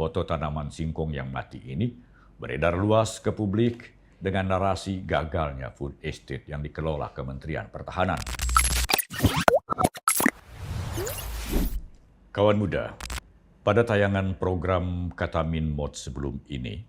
foto tanaman singkong yang mati ini beredar luas ke publik dengan narasi gagalnya food estate yang dikelola Kementerian Pertahanan. Kawan muda, pada tayangan program Katamin Mod sebelum ini,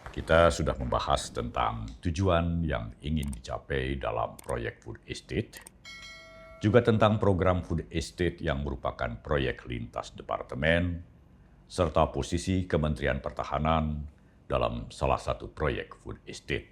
kita sudah membahas tentang tujuan yang ingin dicapai dalam proyek food estate, juga tentang program food estate yang merupakan proyek lintas departemen, serta posisi Kementerian Pertahanan dalam salah satu proyek food estate.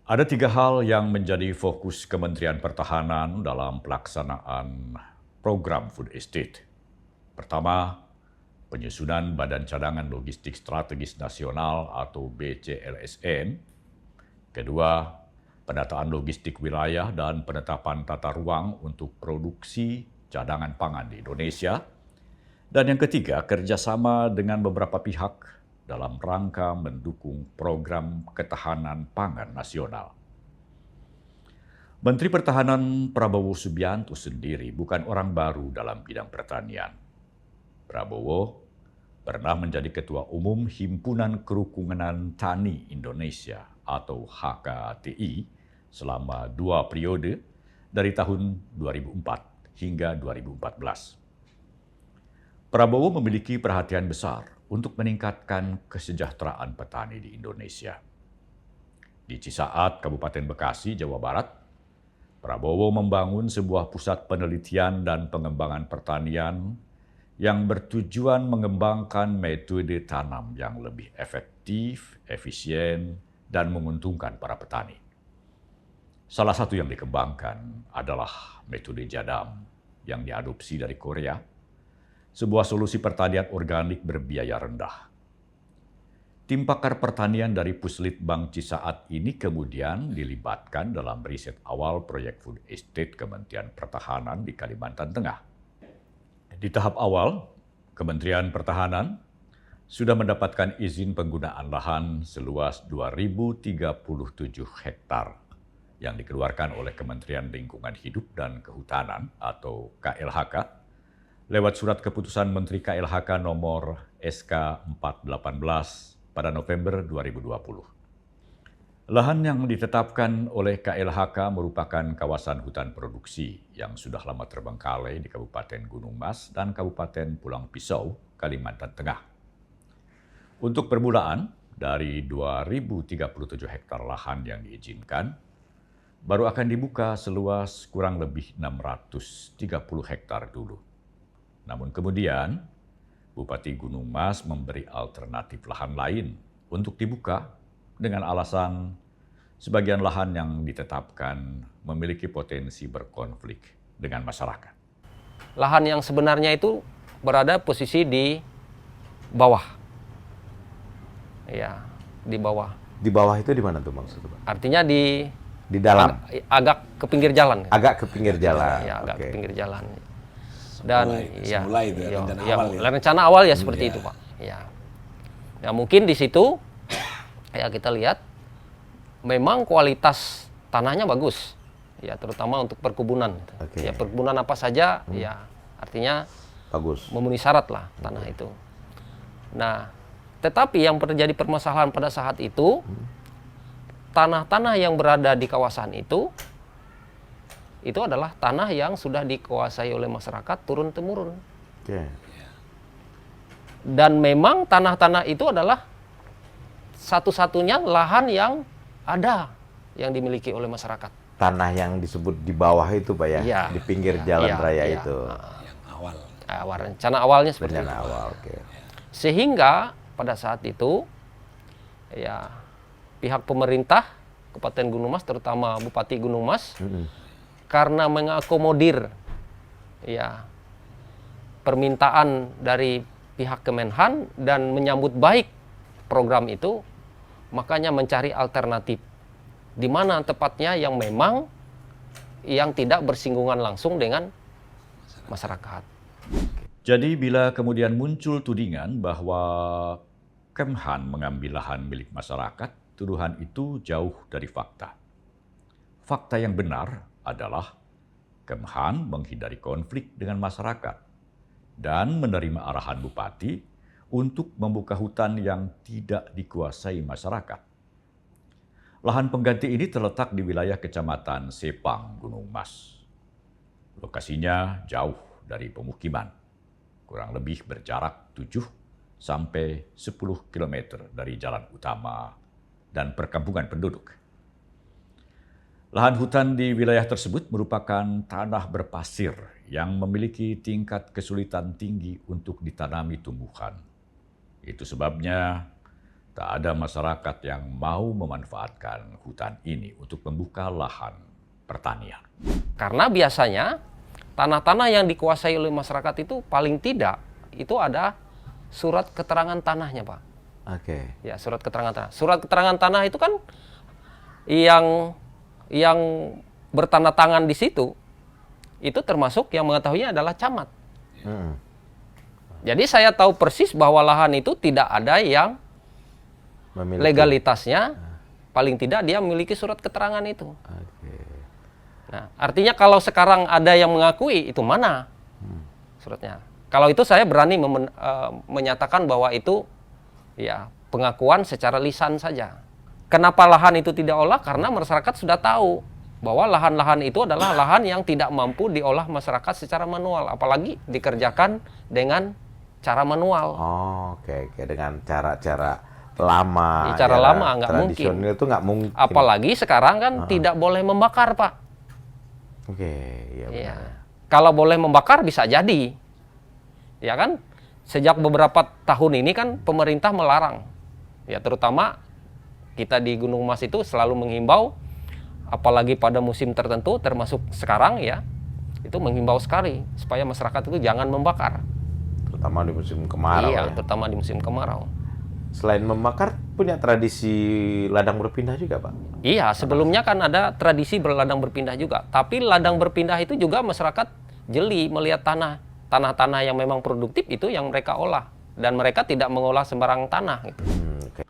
Ada 3 hal yang menjadi fokus Kementerian Pertahanan dalam pelaksanaan program food estate. Pertama, penyusunan Badan Cadangan Logistik Strategis Nasional atau BCLSN. Kedua, penataan logistik wilayah dan penetapan tata ruang untuk produksi cadangan pangan di Indonesia. Dan yang ketiga, kerjasama dengan beberapa pihak dalam rangka mendukung program ketahanan pangan nasional. Menteri Pertahanan Prabowo Subianto sendiri bukan orang baru dalam bidang pertanian. Prabowo pernah menjadi Ketua Umum Himpunan Kerukunan Tani Indonesia atau HKTI selama 2 periode dari tahun 2004 hingga 2014. Prabowo memiliki perhatian besar untuk meningkatkan kesejahteraan petani di Indonesia. Di Cisaat, Kabupaten Bekasi, Jawa Barat, Prabowo membangun sebuah pusat penelitian dan pengembangan pertanian yang bertujuan mengembangkan metode tanam yang lebih efektif, efisien, dan menguntungkan para petani. Salah satu yang dikembangkan adalah metode jadam yang diadopsi dari Korea, sebuah solusi pertanian organik berbiaya rendah. Tim pakar pertanian dari Puslitbang Cisaat ini kemudian dilibatkan dalam riset awal proyek food estate Kementerian Pertahanan di Kalimantan Tengah. Di tahap awal, Kementerian Pertahanan sudah mendapatkan izin penggunaan lahan seluas 2.037 hektar yang dikeluarkan oleh Kementerian Lingkungan Hidup dan Kehutanan atau KLHK lewat surat keputusan Menteri KLHK nomor SK 418 pada November 2020. Lahan yang ditetapkan oleh KLHK merupakan kawasan hutan produksi yang sudah lama terbengkalai di Kabupaten Gunung Mas dan Kabupaten Pulang Pisau, Kalimantan Tengah. Untuk permulaan, dari 2.037 hektar lahan yang diizinkan, baru akan dibuka seluas kurang lebih 630 hektar dulu. Namun kemudian, Bupati Gunung Mas memberi alternatif lahan lain untuk dibuka dengan alasan sebagian lahan yang ditetapkan memiliki potensi berkonflik dengan masyarakat. Lahan yang sebenarnya itu berada posisi di bawah. Ya, di bawah. Di bawah itu di mana tuh maksudnya? Artinya di dalam. Agak ke pinggir jalan. Agak ke pinggir jalan. Ya, agak Oke. ke pinggir jalan. Dan semula itu ya, rencana awal ya seperti itu, Pak. Ya. Ya mungkin di situ ya kita lihat memang kualitas tanahnya bagus. Ya, terutama untuk perkebunan. Oke. Ya, perkebunan apa saja ya artinya Bagus. memenuhi syarat lah tanah itu. Nah, tetapi yang terjadi permasalahan pada saat itu tanah-tanah yang berada di kawasan itu adalah tanah yang sudah dikuasai oleh masyarakat turun-temurun. Oke. Dan memang tanah-tanah itu adalah satu-satunya lahan yang ada yang dimiliki oleh masyarakat. Tanah yang disebut di bawah itu, Pak ya? Ya, di pinggir jalan raya ya. itu. Yang awal. Rencana awalnya seperti Rencana itu. awal, oke. Sehingga pada saat itu ya pihak pemerintah Kabupaten Gunung Mas, terutama Bupati Gunung Mas, karena mengakomodir ya permintaan dari pihak Kemenhan dan menyambut baik program itu, makanya mencari alternatif di mana tepatnya yang memang yang tidak bersinggungan langsung dengan masyarakat. Jadi bila kemudian muncul tudingan bahwa Kemhan mengambil lahan milik masyarakat, tuduhan itu jauh dari fakta. Fakta yang benar adalah Kemhan menghindari konflik dengan masyarakat dan menerima arahan bupati untuk membuka hutan yang tidak dikuasai masyarakat. Lahan pengganti ini terletak di wilayah Kecamatan Sepang, Gunung Mas. Lokasinya jauh dari pemukiman, kurang lebih berjarak 7 sampai 10 km dari jalan utama dan perkampungan penduduk. Lahan hutan di wilayah tersebut merupakan tanah berpasir yang memiliki tingkat kesulitan tinggi untuk ditanami tumbuhan. Itu sebabnya tak ada masyarakat yang mau memanfaatkan hutan ini untuk membuka lahan pertanian. Karena biasanya tanah-tanah yang dikuasai oleh masyarakat itu paling tidak itu ada surat keterangan tanahnya, Pak. Oke. Ya, surat keterangan tanah. Surat keterangan tanah itu kan yang bertanda tangan di situ itu termasuk yang mengetahuinya adalah camat. Jadi saya tahu persis bahwa lahan itu tidak ada yang Memiliki. legalitasnya, paling tidak dia memiliki surat keterangan itu. Oke. Nah, artinya kalau sekarang ada yang mengakui, itu mana suratnya? Kalau itu saya berani menyatakan bahwa itu ya pengakuan secara lisan saja. Kenapa lahan itu tidak olah? Karena masyarakat sudah tahu bahwa lahan-lahan itu adalah lahan yang tidak mampu diolah masyarakat secara manual, apalagi dikerjakan dengan cara manual. Oh, oke. Dengan cara-cara lama. Cara lama nggak mungkin. Tradisional itu nggak mungkin. Apalagi sekarang kan tidak boleh membakar, Pak. Oke, iya benar. Ya. Kalau boleh membakar bisa jadi. Ya kan? Sejak beberapa tahun ini kan pemerintah melarang. Ya, terutama kita di Gunung Mas itu selalu menghimbau, apalagi pada musim tertentu termasuk sekarang ya, itu menghimbau sekali supaya masyarakat itu jangan membakar. Terutama di musim kemarau. Iya, Ya. terutama di musim kemarau. Selain membakar, punya tradisi ladang berpindah juga, Pak? Iya, sebelumnya kan ada tradisi berladang berpindah juga. Tapi ladang berpindah itu juga masyarakat jeli melihat tanah-tanah yang memang produktif itu yang mereka olah. Dan mereka tidak mengolah sembarang tanah. Gitu. Oke.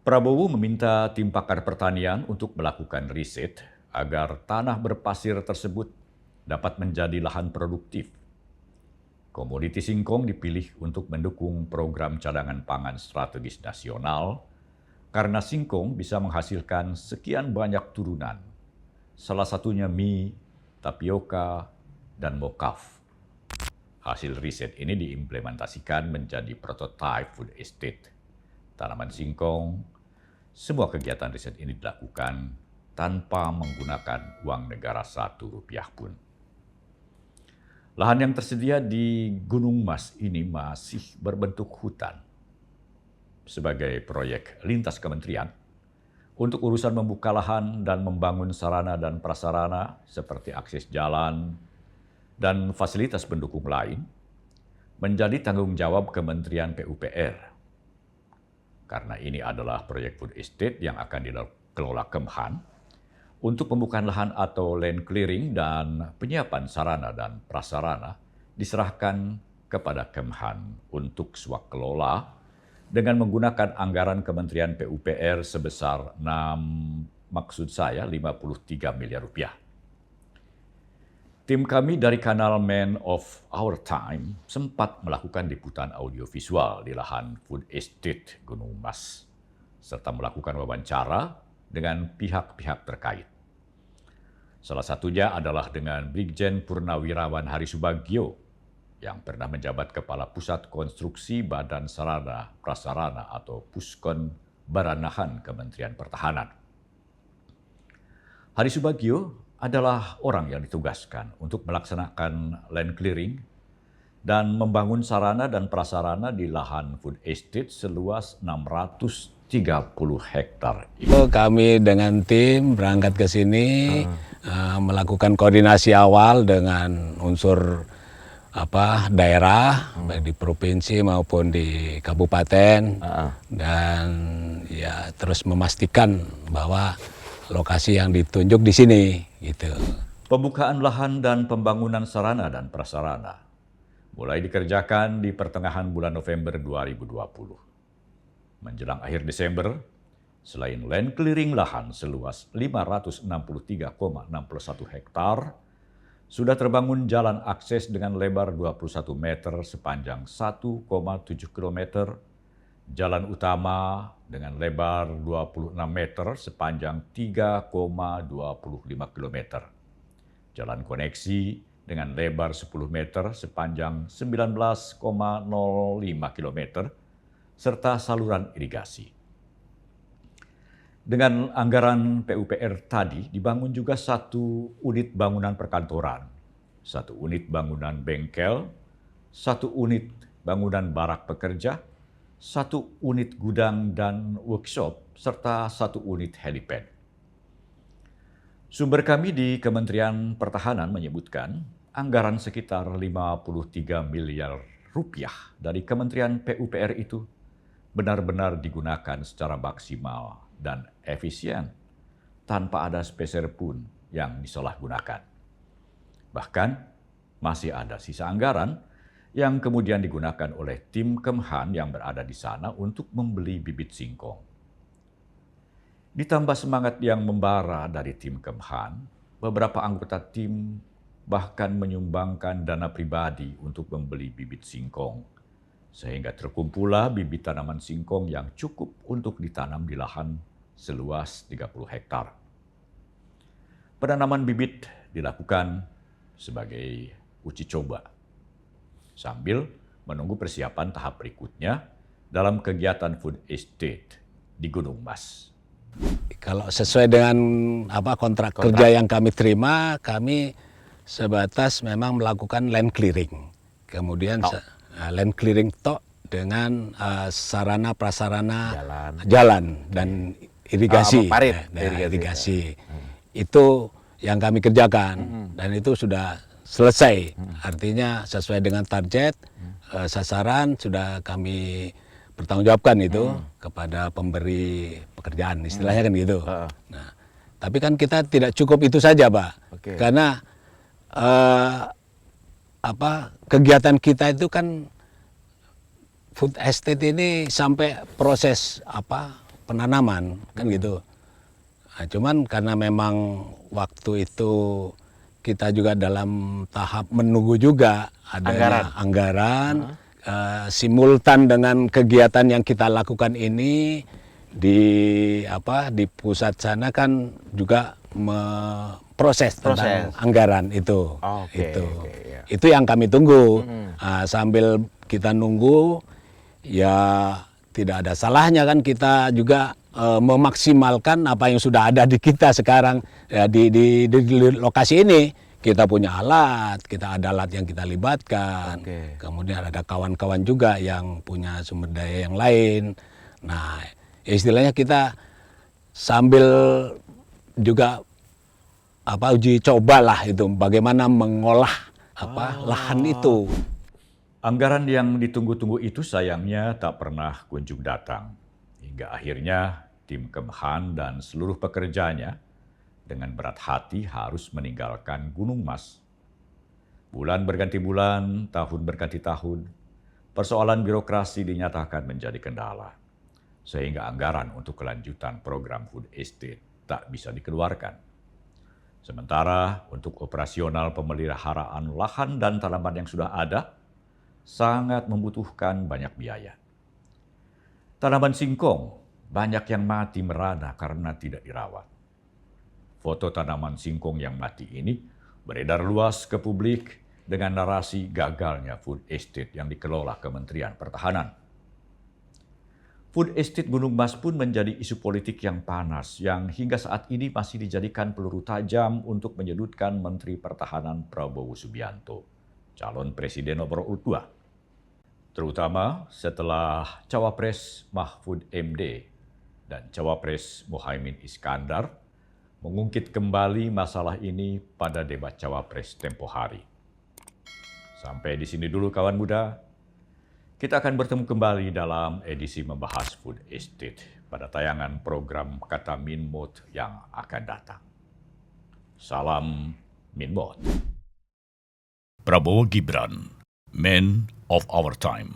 Prabowo meminta tim pakar pertanian untuk melakukan riset agar tanah berpasir tersebut dapat menjadi lahan produktif. Komoditi singkong dipilih untuk mendukung program cadangan pangan strategis nasional karena singkong bisa menghasilkan sekian banyak turunan, salah satunya mie, tapioka, dan mokaf. Hasil riset ini diimplementasikan menjadi prototipe food estate. Tanaman singkong, semua kegiatan riset ini dilakukan tanpa menggunakan uang negara Rp1 pun. Lahan yang tersedia di Gunung Mas ini masih berbentuk hutan. Sebagai proyek lintas kementerian, untuk urusan membuka lahan dan membangun sarana dan prasarana seperti akses jalan dan fasilitas pendukung lain, menjadi tanggung jawab Kementerian PUPR. Karena ini adalah proyek food estate yang akan dikelola Kemhan, untuk pembukaan lahan atau land clearing dan penyiapan sarana dan prasarana diserahkan kepada Kemhan untuk swakelola dengan menggunakan anggaran Kementerian PUPR sebesar 53 miliar rupiah. Tim kami dari kanal Man of Our Time sempat melakukan liputan audiovisual di lahan food estate Gunung Mas, serta melakukan wawancara dengan pihak-pihak terkait. Salah satunya adalah dengan Brigjen Purnawirawan Hari Subagio yang pernah menjabat Kepala Pusat Konstruksi Badan Sarana Prasarana atau Puskon Baranahan Kementerian Pertahanan. Hari Subagio adalah orang yang ditugaskan untuk melaksanakan land clearing dan membangun sarana dan prasarana di lahan food estate seluas 630 hektar. Kami dengan tim berangkat ke sini melakukan koordinasi awal dengan unsur daerah baik di provinsi maupun di kabupaten dan ya terus memastikan bahwa lokasi yang ditunjuk di sini gitu. Pembukaan lahan dan pembangunan sarana dan prasarana mulai dikerjakan di pertengahan bulan November 2020. Menjelang akhir Desember, selain land clearing lahan seluas 563,61 hektar, Sudah terbangun jalan akses dengan lebar 21 meter sepanjang 1,7 km, jalan utama dengan lebar 26 meter sepanjang 3,25 km, jalan koneksi dengan lebar 10 meter sepanjang 19,05 km, serta saluran irigasi. Dengan anggaran PUPR tadi dibangun juga 1 unit bangunan perkantoran, 1 unit bangunan bengkel, 1 unit bangunan barak pekerja, 1 unit gudang dan workshop, serta 1 unit helipad. Sumber kami di Kementerian Pertahanan menyebutkan anggaran sekitar 53 miliar rupiah dari Kementerian PUPR itu benar-benar digunakan secara maksimal dan efisien tanpa ada speser pun yang disalahgunakan. Bahkan masih ada sisa anggaran yang kemudian digunakan oleh tim Kemhan yang berada di sana untuk membeli bibit singkong. Ditambah semangat yang membara dari tim Kemhan, beberapa anggota tim bahkan menyumbangkan dana pribadi untuk membeli bibit singkong, sehingga terkumpullah bibit tanaman singkong yang cukup untuk ditanam di lahan seluas 30 hektar. Penanaman bibit dilakukan sebagai uji coba, sambil menunggu persiapan tahap berikutnya dalam kegiatan food estate di Gunung Mas. Kalau sesuai dengan kontrak kerja yang kami terima, kami sebatas memang melakukan land clearing. Kemudian land clearing dengan sarana prasarana jalan dan irigasi. Irigasi. Itu yang kami kerjakan dan itu sudah selesai. Artinya sesuai dengan target, sasaran sudah kami pertanggungjawabkan itu kepada pemberi pekerjaan, istilahnya kan gitu. Nah, tapi kan kita tidak cukup itu saja, Pak. Karena kegiatan kita itu kan food estate ini sampai proses penanaman kan gitu. Nah, cuman karena memang waktu itu kita juga dalam tahap menunggu juga adanya anggaran simultan dengan kegiatan yang kita lakukan ini di pusat sana kan juga proses tentang anggaran itu. Itu yang kami tunggu. Sambil kita nunggu, ya tidak ada salahnya kan kita juga memaksimalkan apa yang sudah ada di kita sekarang ya, di lokasi ini. Kita punya alat, kita ada alat yang kita libatkan. Kemudian ada kawan-kawan juga yang punya sumber daya yang lain. Nah, istilahnya kita sambil juga uji cobalah itu bagaimana mengolah lahan itu. Anggaran yang ditunggu-tunggu itu sayangnya tak pernah kunjung datang. Hingga akhirnya tim Kemhan dan seluruh pekerjanya dengan berat hati harus meninggalkan Gunung Mas. Bulan berganti bulan, tahun berganti tahun, persoalan birokrasi dinyatakan menjadi kendala. Sehingga anggaran untuk kelanjutan program food estate tak bisa dikeluarkan. Sementara untuk operasional pemeliharaan lahan dan tanaman yang sudah ada, sangat membutuhkan banyak biaya. Tanaman singkong banyak yang mati merana karena tidak dirawat. Foto tanaman singkong yang mati ini beredar luas ke publik dengan narasi gagalnya food estate yang dikelola Kementerian Pertahanan. Food estate Gunung Mas pun menjadi isu politik yang panas yang hingga saat ini masih dijadikan peluru tajam untuk menyudutkan Menteri Pertahanan Prabowo Subianto, calon Presiden nomor urut 2. Terutama setelah Cawapres Mahfud MD dan Cawapres Muhaimin Iskandar mengungkit kembali masalah ini pada debat Cawapres tempo hari. Sampai di sini dulu kawan muda. Kita akan bertemu kembali dalam edisi membahas food estate pada tayangan program Kata Minmot yang akan datang. Salam Minmot. Prabowo Gibran, Man of Our Time.